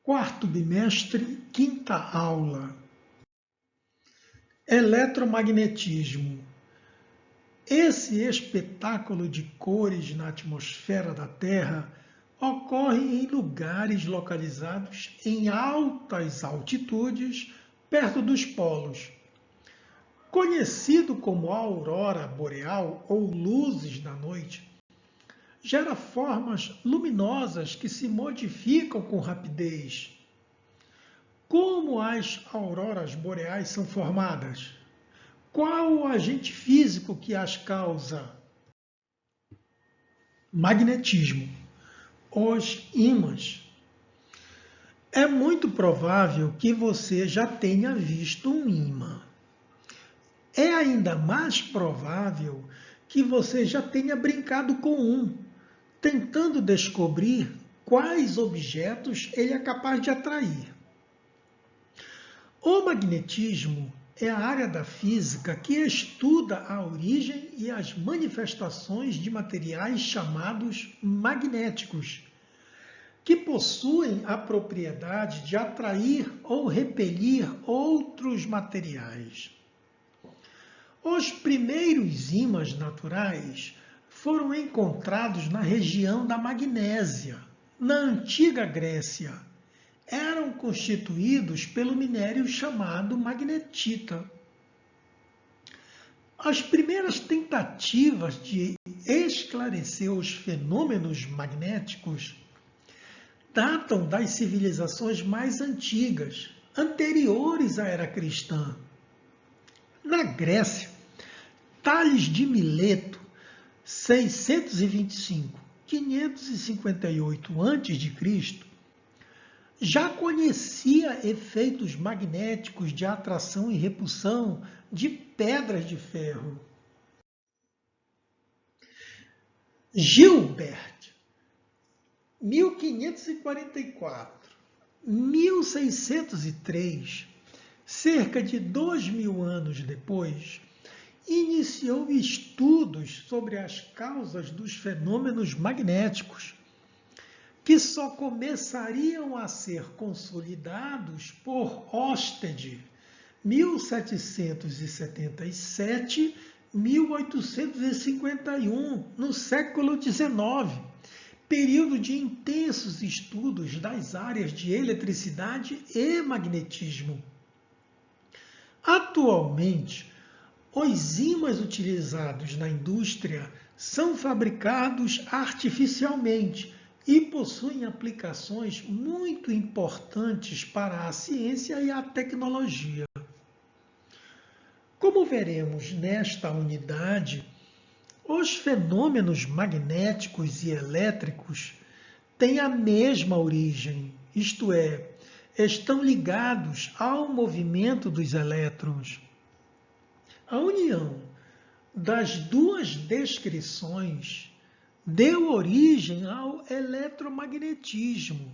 Quarto bimestre, quinta aula. Eletromagnetismo. Esse espetáculo de cores na atmosfera da Terra ocorre em lugares localizados em altas altitudes, perto dos polos. Conhecido como aurora boreal ou luzes da noite, gera formas luminosas que se modificam com rapidez. Como as auroras boreais são formadas? Qual o agente físico que as causa? Magnetismo. Os ímãs. É muito provável que você já tenha visto um ímã. É ainda mais provável que você já tenha brincado com um, tentando descobrir quais objetos ele é capaz de atrair. O magnetismo é a área da física que estuda a origem e as manifestações de materiais chamados magnéticos, que possuem a propriedade de atrair ou repelir outros materiais. Os primeiros ímãs naturais foram encontrados na região da Magnésia, na antiga Grécia. Eram constituídos pelo minério chamado magnetita. As primeiras tentativas de esclarecer os fenômenos magnéticos datam das civilizações mais antigas, anteriores à era cristã. Na Grécia, Tales de Mileto, 625-558 a.C., já conhecia efeitos magnéticos de atração e repulsão de pedras de ferro. Gilbert, 1544-1603, cerca de 2000 anos depois, iniciou estudos sobre as causas dos fenômenos magnéticos, que só começariam a ser consolidados por Ørsted, 1777-1851, no século XIX, período de intensos estudos das áreas de eletricidade e magnetismo. Atualmente, os ímãs utilizados na indústria são fabricados artificialmente e possuem aplicações muito importantes para a ciência e a tecnologia. Como veremos nesta unidade, os fenômenos magnéticos e elétricos têm a mesma origem, isto é, estão ligados ao movimento dos elétrons. A união das duas descrições deu origem ao eletromagnetismo,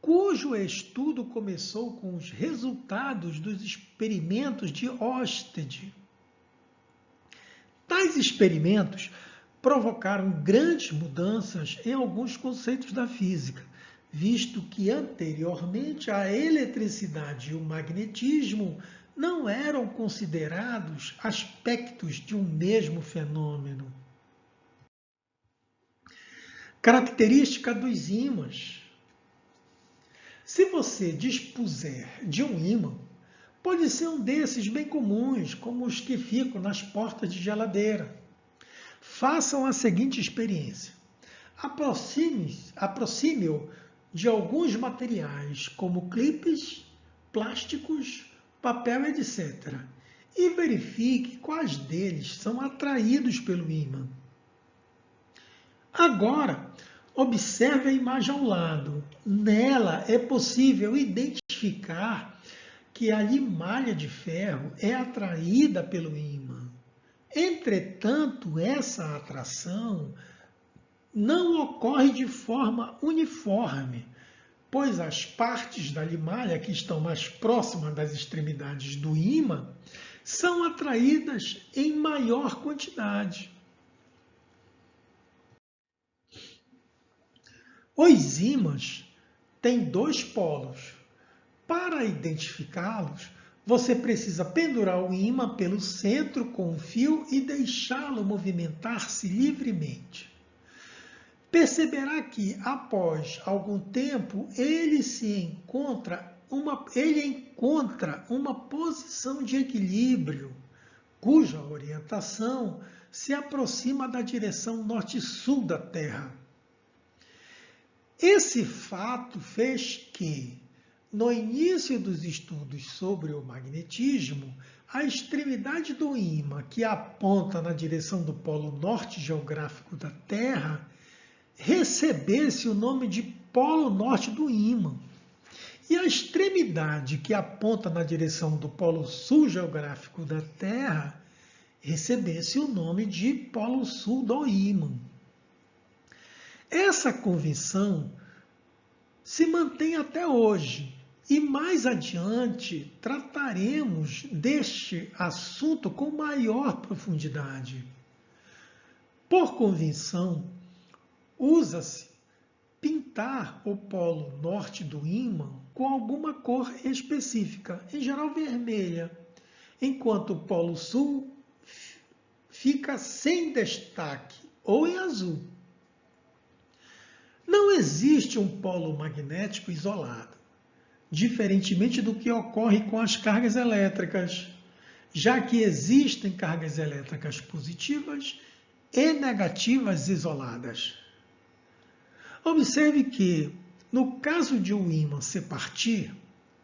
cujo estudo começou com os resultados dos experimentos de Ørsted. Tais experimentos provocaram grandes mudanças em alguns conceitos da física, visto que anteriormente a eletricidade e o magnetismo não eram considerados aspectos de um mesmo fenômeno. Característica dos ímãs. Se você dispuser de um ímã, pode ser um desses bem comuns, como os que ficam nas portas de geladeira. Façam a seguinte experiência. Aproxime-o de alguns materiais, como clipes, plásticos, papel, etc. E verifique quais deles são atraídos pelo ímã. Agora, observe a imagem ao lado. Nela é possível identificar que a limalha de ferro é atraída pelo ímã. Entretanto, essa atração não ocorre de forma uniforme, pois as partes da limalha que estão mais próximas das extremidades do ímã são atraídas em maior quantidade. Os ímãs tem dois polos. Para identificá-los, você precisa pendurar o ímã pelo centro com um fio e deixá-lo movimentar-se livremente. Perceberá que, após algum tempo, ele encontra uma posição de equilíbrio, cuja orientação se aproxima da direção norte-sul da Terra. Esse fato fez que, no início dos estudos sobre o magnetismo, a extremidade do ímã, que aponta na direção do polo norte geográfico da Terra, recebesse o nome de polo norte do ímã, e a extremidade que aponta na direção do polo sul geográfico da Terra recebesse o nome de polo sul do ímã. Essa convenção se mantém até hoje, e mais adiante trataremos deste assunto com maior profundidade. Por convenção, usa-se pintar o polo norte do ímã com alguma cor específica, em geral vermelha, enquanto o polo sul fica sem destaque ou em azul. Não existe um polo magnético isolado, diferentemente do que ocorre com as cargas elétricas, já que existem cargas elétricas positivas e negativas isoladas. Observe que, no caso de um ímã se partir,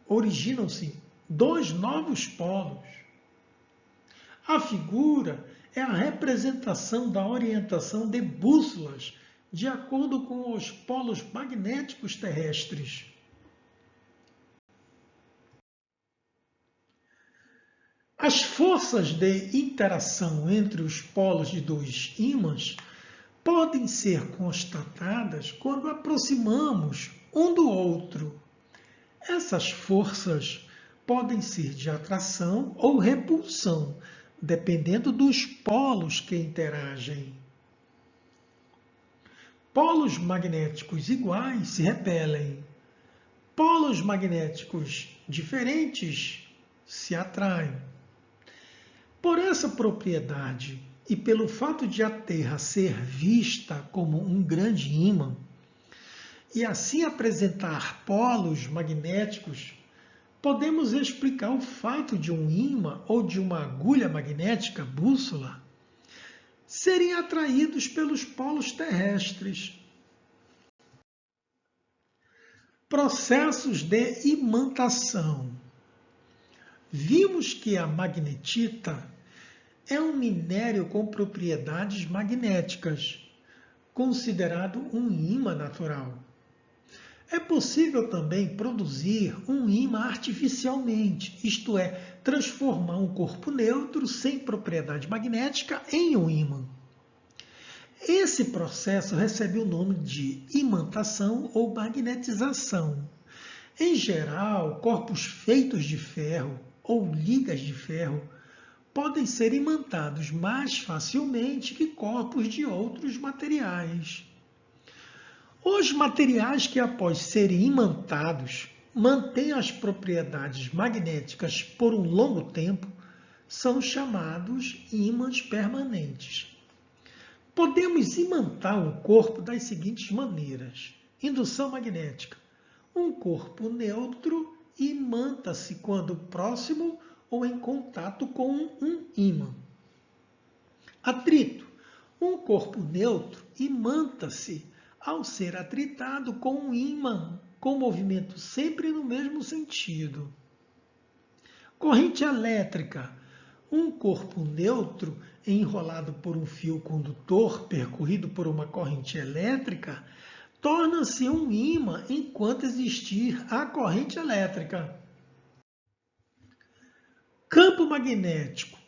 originam-se dois novos polos. A figura é a representação da orientação de bússolas de acordo com os polos magnéticos terrestres. As forças de interação entre os polos de dois ímãs podem ser constatadas quando aproximamos um do outro. Essas forças podem ser de atração ou repulsão, dependendo dos polos que interagem. Polos magnéticos iguais se repelem. Polos magnéticos diferentes se atraem. Por essa propriedade e pelo fato de a Terra ser vista como um grande ímã, e assim apresentar polos magnéticos, podemos explicar o fato de um ímã ou de uma agulha magnética, bússola, serem atraídos pelos polos terrestres. Processos de imantação. Vimos que a magnetita é um minério com propriedades magnéticas, considerado um ímã natural. É possível também produzir um ímã artificialmente, isto é, transformar um corpo neutro sem propriedade magnética em um ímã. Esse processo recebe o nome de imantação ou magnetização. Em geral, corpos feitos de ferro ou ligas de ferro podem ser imantados mais facilmente que corpos de outros materiais. Os materiais que, após serem imantados, mantêm as propriedades magnéticas por um longo tempo, são chamados ímãs permanentes. Podemos imantar um corpo das seguintes maneiras. Indução magnética. Um corpo neutro imanta-se quando próximo ou em contato com um ímã. Atrito. Um corpo neutro imanta-se ao ser atritado com um ímã, com movimento sempre no mesmo sentido. Corrente elétrica. Um corpo neutro enrolado por um fio condutor percorrido por uma corrente elétrica torna-se um ímã enquanto existir a corrente elétrica. Campo magnético.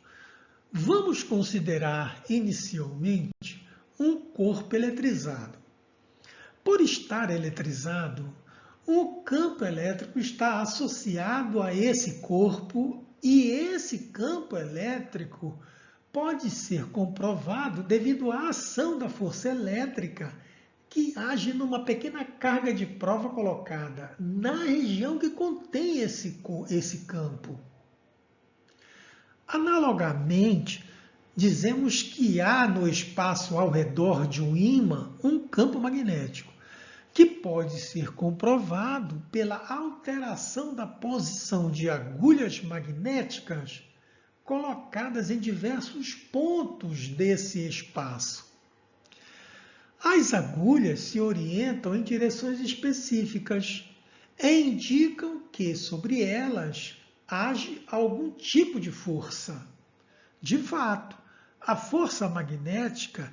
Vamos considerar inicialmente um corpo eletrizado. Por estar eletrizado, o campo elétrico está associado a esse corpo e esse campo elétrico pode ser comprovado devido à ação da força elétrica que age numa pequena carga de prova colocada na região que contém esse campo. Analogamente, dizemos que há no espaço ao redor de um ímã um campo magnético, que pode ser comprovado pela alteração da posição de agulhas magnéticas colocadas em diversos pontos desse espaço. As agulhas se orientam em direções específicas e indicam que sobre elas age algum tipo de força. De fato, a força magnética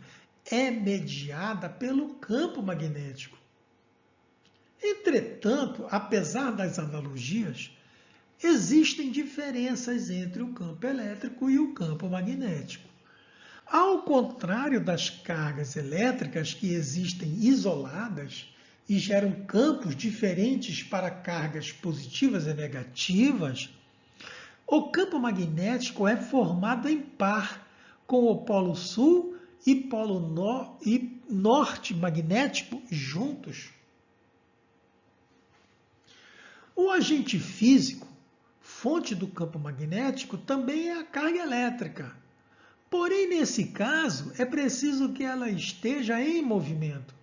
é mediada pelo campo magnético. Entretanto, apesar das analogias, existem diferenças entre o campo elétrico e o campo magnético. Ao contrário das cargas elétricas que existem isoladas e geram campos diferentes para cargas positivas e negativas, o campo magnético é formado em par com o polo sul e polo norte magnético juntos. O agente físico, fonte do campo magnético, também é a carga elétrica. Porém, nesse caso, é preciso que ela esteja em movimento.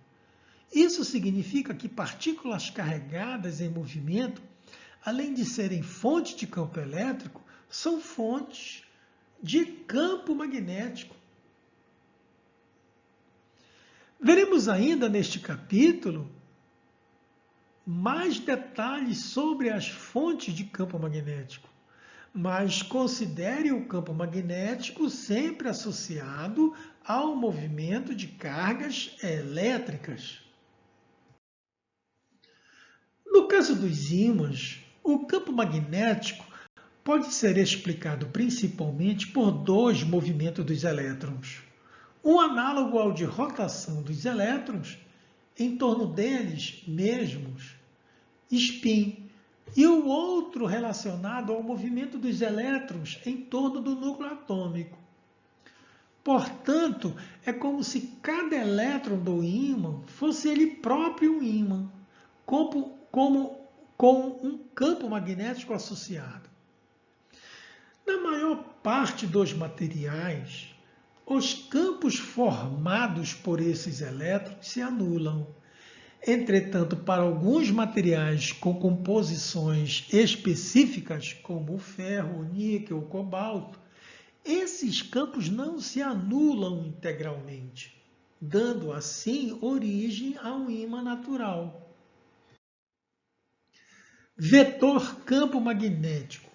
Isso significa que partículas carregadas em movimento, além de serem fonte de campo elétrico, são fontes de campo magnético. Veremos ainda neste capítulo mais detalhes sobre as fontes de campo magnético. Mas considere o campo magnético sempre associado ao movimento de cargas elétricas. No caso dos ímãs, o campo magnético pode ser explicado principalmente por dois movimentos dos elétrons. Um análogo ao de rotação dos elétrons em torno deles mesmos, spin, e o outro relacionado ao movimento dos elétrons em torno do núcleo atômico. Portanto, é como se cada elétron do ímã fosse ele próprio um ímã, com um campo magnético associado. Na maior parte dos materiais, os campos formados por esses elétrons se anulam. Entretanto, para alguns materiais com composições específicas, como o ferro, o níquel, o cobalto, esses campos não se anulam integralmente, dando assim origem a um ímã natural. Vetor campo magnético.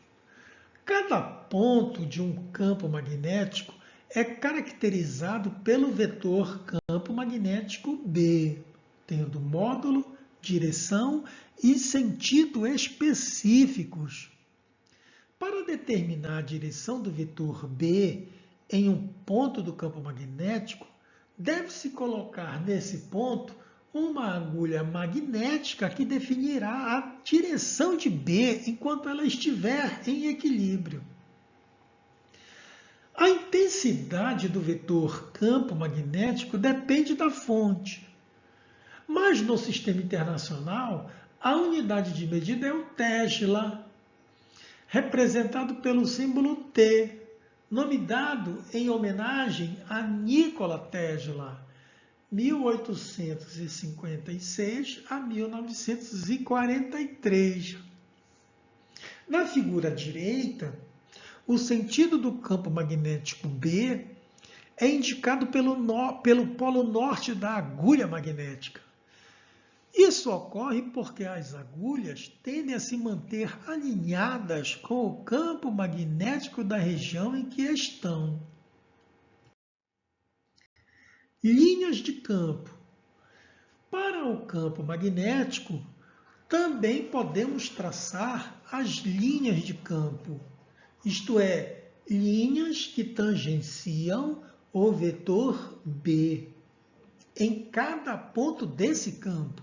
Cada ponto de um campo magnético é caracterizado pelo vetor campo magnético B, tendo módulo, direção e sentido específicos. Para determinar a direção do vetor B em um ponto do campo magnético, deve-se colocar nesse ponto uma agulha magnética que definirá a direção de B enquanto ela estiver em equilíbrio. A intensidade do vetor campo magnético depende da fonte. Mas no sistema internacional, a unidade de medida é o Tesla, representado pelo símbolo T, nome dado em homenagem a Nikola Tesla, 1856 a 1943. Na figura direita, o sentido do campo magnético B é indicado pelo polo norte da agulha magnética. Isso ocorre porque as agulhas tendem a se manter alinhadas com o campo magnético da região em que estão. Linhas de campo. Para o campo magnético, também podemos traçar as linhas de campo, isto é, linhas que tangenciam o vetor B em cada ponto desse campo.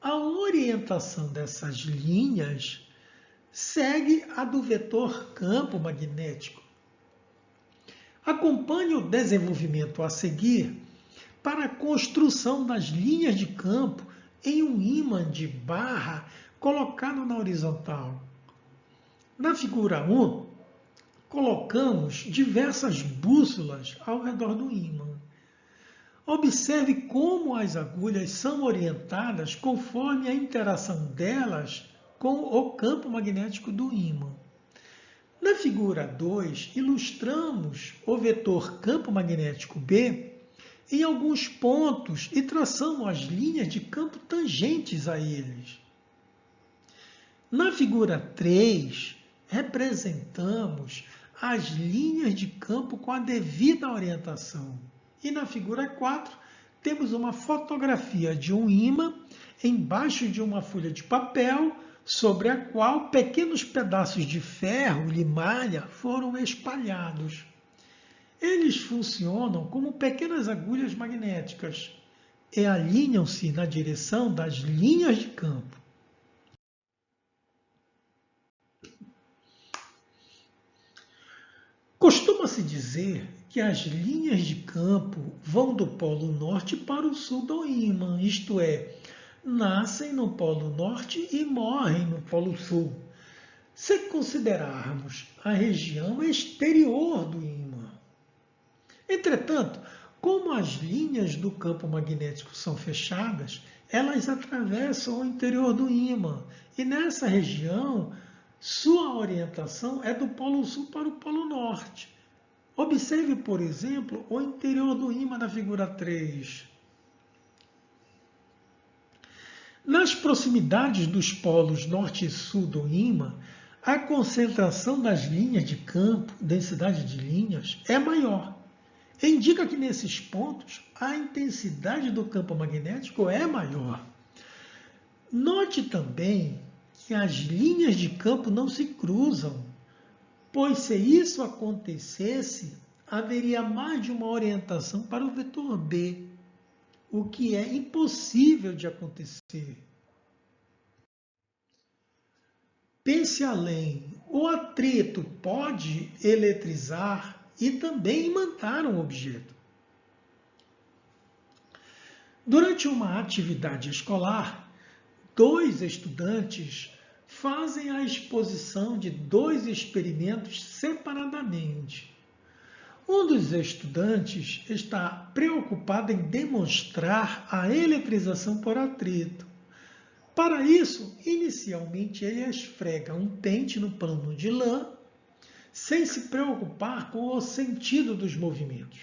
A orientação dessas linhas segue a do vetor campo magnético. Acompanhe o desenvolvimento a seguir para a construção das linhas de campo em um ímã de barra colocado na horizontal. Na figura 1, colocamos diversas bússolas ao redor do ímã. Observe como as agulhas são orientadas conforme a interação delas com o campo magnético do ímã. Na figura 2, ilustramos o vetor campo magnético B em alguns pontos e traçamos as linhas de campo tangentes a eles. Na figura 3, representamos as linhas de campo com a devida orientação. E na figura 4, temos uma fotografia de um ímã embaixo de uma folha de papel, sobre a qual pequenos pedaços de ferro e malha foram espalhados. Eles funcionam como pequenas agulhas magnéticas e alinham-se na direção das linhas de campo. Costuma-se dizer que as linhas de campo vão do polo norte para o sul do ímã, isto é, nascem no polo norte e morrem no polo sul. Se considerarmos a região exterior do ímã. Entretanto, como as linhas do campo magnético são fechadas, elas atravessam o interior do ímã e nessa região sua orientação é do polo sul para o polo norte. Observe, por exemplo, o interior do ímã da figura 3. Nas proximidades dos polos norte e sul do ímã, a concentração das linhas de campo, densidade de linhas, é maior. Indica que nesses pontos a intensidade do campo magnético é maior. Note também que as linhas de campo não se cruzam, pois se isso acontecesse, haveria mais de uma orientação para o vetor B, o que é impossível de acontecer. Pense além. O atrito pode eletrizar e também imantar um objeto. Durante uma atividade escolar, 2 estudantes fazem a exposição de 2 experimentos separadamente. Um dos estudantes está preocupado em demonstrar a eletrização por atrito. Para isso, inicialmente ele esfrega um pente no pano de lã, sem se preocupar com o sentido dos movimentos.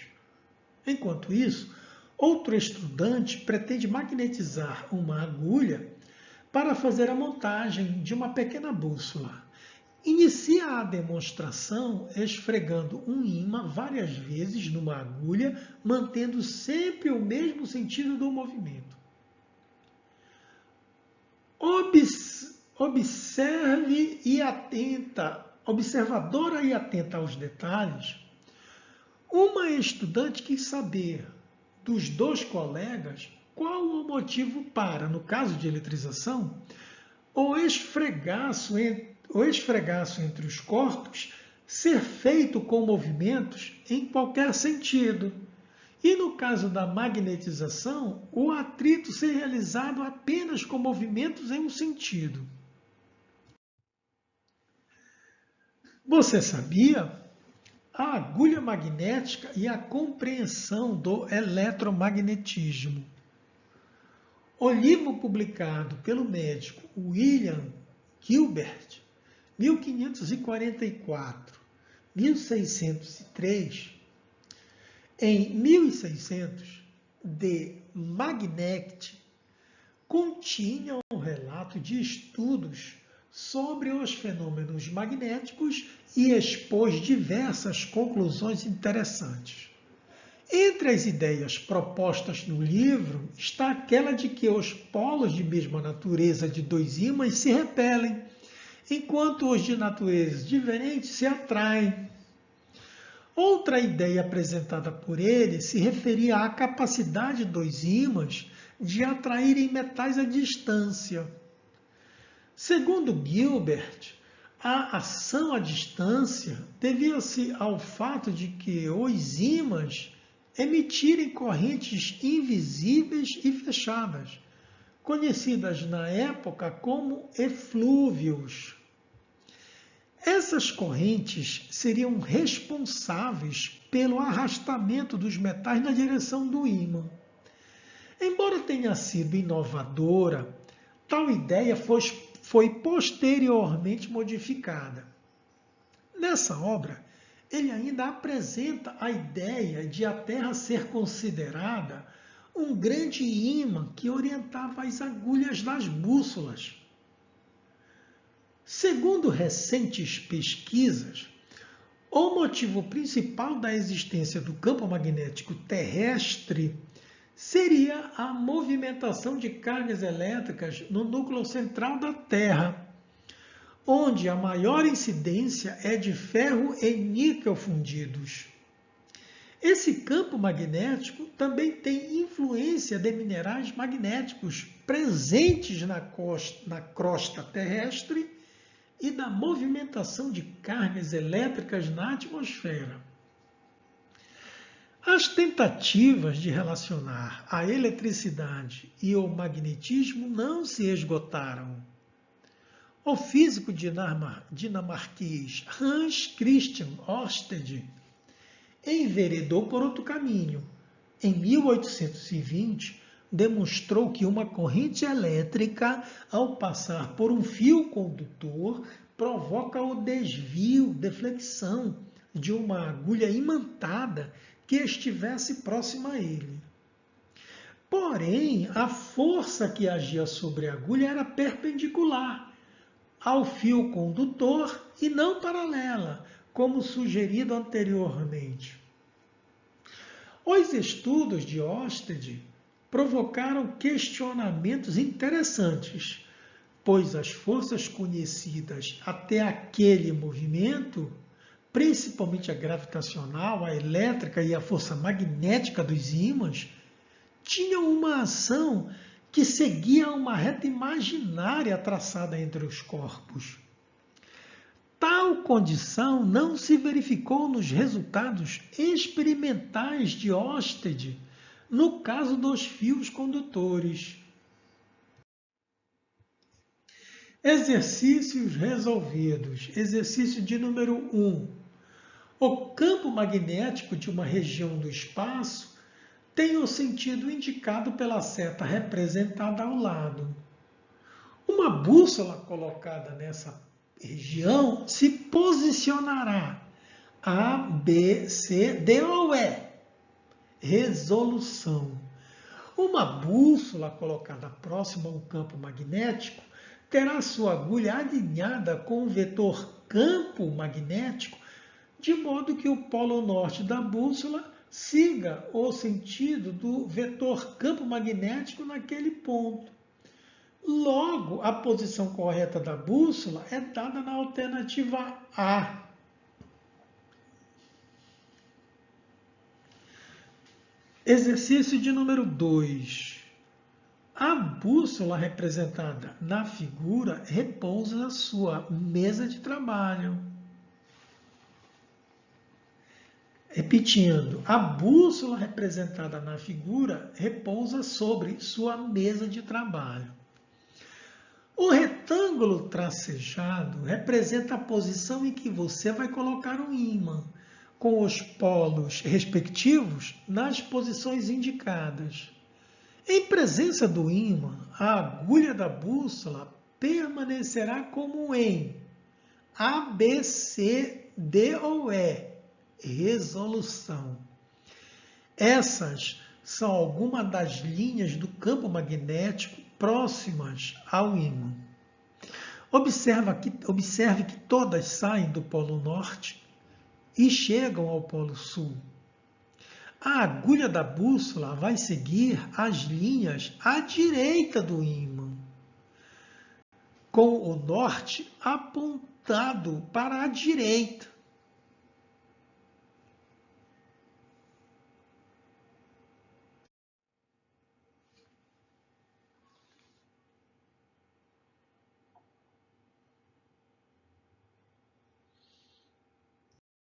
Enquanto isso, outro estudante pretende magnetizar uma agulha para fazer a montagem de uma pequena bússola. Inicia a demonstração esfregando um ímã várias vezes numa agulha, mantendo sempre o mesmo sentido do movimento. Observadora e atenta aos detalhes, uma estudante quis saber dos 2 colegas qual o motivo para, no caso de eletrização, o esfregaço entre os corpos ser feito com movimentos em qualquer sentido. E no caso da magnetização, o atrito ser realizado apenas com movimentos em um sentido. Você sabia? A agulha magnética e a compreensão do eletromagnetismo. O livro publicado pelo médico William Gilbert, 1544-1603, em 1600, The Magnet, continha um relato de estudos sobre os fenômenos magnéticos e expôs diversas conclusões interessantes. Entre as ideias propostas no livro está aquela de que os polos de mesma natureza de 2 ímãs se repelem, enquanto os de naturezas diferentes se atraem. Outra ideia apresentada por ele se referia à capacidade dos ímãs de atraírem metais à distância. Segundo Gilbert, a ação à distância devia-se ao fato de que os ímãs emitirem correntes invisíveis e fechadas, conhecidas na época como eflúvios. Essas correntes seriam responsáveis pelo arrastamento dos metais na direção do ímã. Embora tenha sido inovadora, tal ideia foi posteriormente modificada. Nessa obra, ele ainda apresenta a ideia de a Terra ser considerada um grande ímã que orientava as agulhas das bússolas. Segundo recentes pesquisas, o motivo principal da existência do campo magnético terrestre seria a movimentação de cargas elétricas no núcleo central da Terra, onde a maior incidência é de ferro e níquel fundidos. Esse campo magnético também tem influência de minerais magnéticos presentes na crosta terrestre e da movimentação de cargas elétricas na atmosfera. As tentativas de relacionar a eletricidade e o magnetismo não se esgotaram. O físico dinamarquês Hans Christian Ørsted enveredou por outro caminho. Em 1820, demonstrou que uma corrente elétrica, ao passar por um fio condutor, provoca o desvio, deflexão de uma agulha imantada que estivesse próxima a ele. Porém, a força que agia sobre a agulha era perpendicular ao fio condutor e não paralela, como sugerido anteriormente. Os estudos de Ørsted provocaram questionamentos interessantes, pois as forças conhecidas até aquele movimento, principalmente a gravitacional, a elétrica e a força magnética dos ímãs, tinham uma ação que seguia uma reta imaginária traçada entre os corpos. Tal condição não se verificou nos resultados experimentais de Ørsted, no caso dos fios condutores. Exercícios resolvidos. Exercício de número 1. O campo magnético de uma região do espaço tem o sentido indicado pela seta representada ao lado. Uma bússola colocada nessa região se posicionará A, B, C, D ou E. Resolução. Uma bússola colocada próxima ao campo magnético terá sua agulha alinhada com o vetor campo magnético, de modo que o polo norte da bússola siga o sentido do vetor campo magnético naquele ponto. Logo, a posição correta da bússola é dada na alternativa A. Exercício de número 2. A bússola representada na figura repousa na sua mesa de trabalho. Repetindo, a bússola representada na figura repousa sobre sua mesa de trabalho. O retângulo tracejado representa a posição em que você vai colocar o ímã, com os polos respectivos nas posições indicadas. Em presença do ímã, a agulha da bússola permanecerá como em A, B, C, D ou E. Resolução. Essas são algumas das linhas do campo magnético próximas ao ímã. Observe que todas saem do polo norte e chegam ao polo sul. A agulha da bússola vai seguir as linhas à direita do ímã, com o norte apontado para a direita.